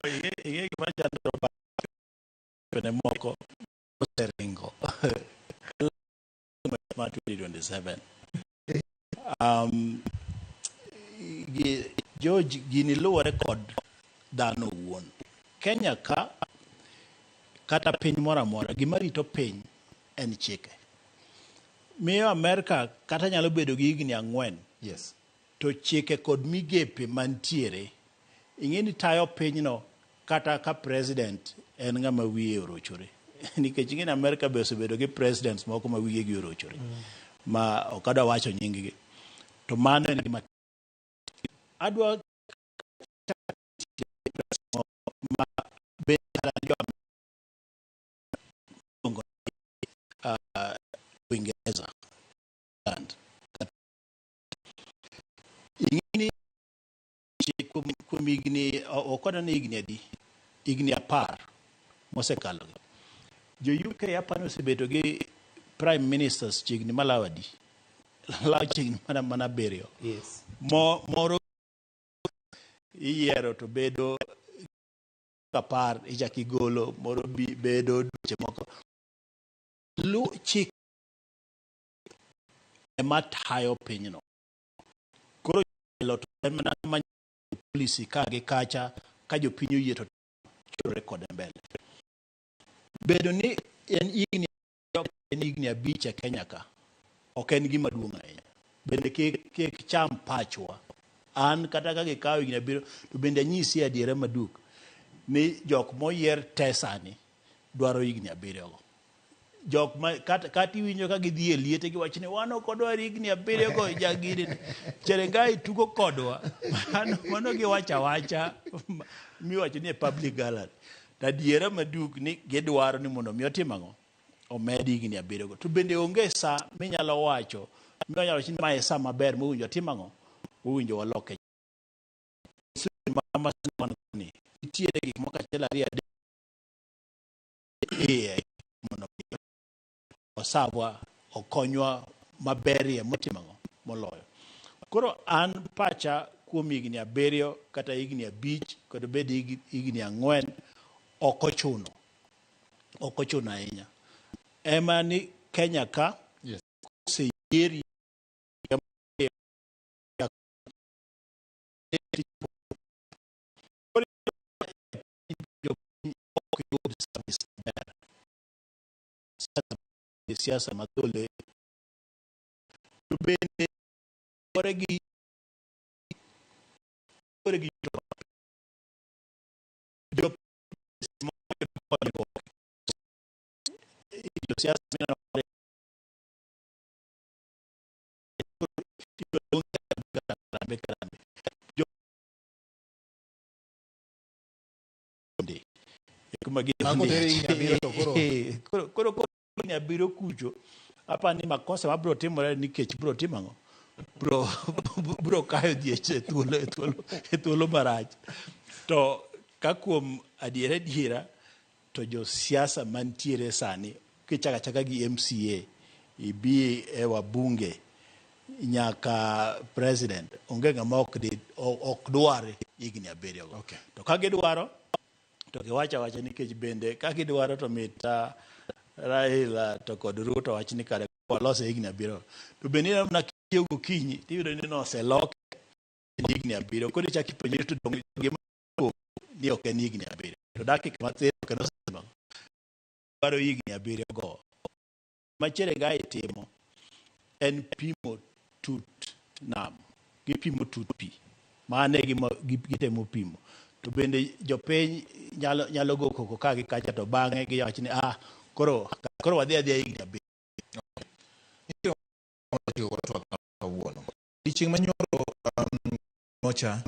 Io mangiando ne moko seringo. 2027. George gini luwore kod dhano wuon. Kenya ka kata piny moro amora gima rito piny en chike. Miyo Amerika kata nyalo bedo gi higni 4. Yes. To chike kod migepe mantiere ing'eni tayo pinyno kata ka president en ng'ama wiye orochore. Nikech ing'eni Amerika be osebedo gi presidents moko ma wiye gi orochore. Ma okada wacho nying-gi. To mano en gima adwa ma Uingereza ing'eni kuom higni okona ni higni adi higni 10 mosekalo jo UK apani osebedo gi prime ministers chiegni malawadi law chiegni mana 7. Yes. Moro iyiero to bedo 10 ichaki golo moro bedo dweche moko lu chik ema tayo pinyno. Koro lot mana policy ka gi kacha ka jo piny oyie to chore kod mbele. Bedo ni en higni 5 e Kenya ka ok en gima duong' ahinya. Bende kik cham pachwa. An kata ka gikawo higni 7 to bende nyisi adiera maduk ni jok moyier tesani dwaro higni 7 go. Jok ma kata iwinjo ka gidhi e liete giwacho ni wan ok odwar higni 7 go jagiri Cherengai tugo kodwa mano giwacho awacha miwacho ni e public gallery. Adiera maduk ni gidwaro ni mondo mi otim ang'o omed higni 7 go. To bende onge sa minyalo wacho minyalo wacho ni mae sa maber mowinjo tim ang'o owinjo waloke. Mama ni nitiere gik moko achiel ariyo mondo osabwa okonywa maberie motimo moloyo. Koro an pacha kuom higni 7 kata higni 5 kod bed higni 4 ok ochuno ahinya. Ema ni Kenya ka yes seyieri Josiasa matole bende oregi Josiasa koro ni abiro kucho apa ni makosa mabro timore nikech bro timango bro kayo dieche thuolo marach to ka kuom adiera to josiasa mantiere sani kichaka gi MCA ibi e wabunge nyaka president onge ng'ama ok dwar higni 7 go. Okay. To ka gidwaro to giwacho nikech bende ka gidwaro to mita Raila to kod Ruto wacho ni kare walose higni 7 to bende na kiyo gokinyi tiyudo ni no selok higni 7 kodi chaki penjo to dong gima ni ok en higni 7 to dakika mathin kendo sema baro higni 7 go machere gai timo en pimo tut nam gipimo tut pi mane gitemo pimo to bende jopiny nyalo go koko ka gi kacha to bang'e giwacho ni koro wadhi higni 7. Chieng' manyoro mocha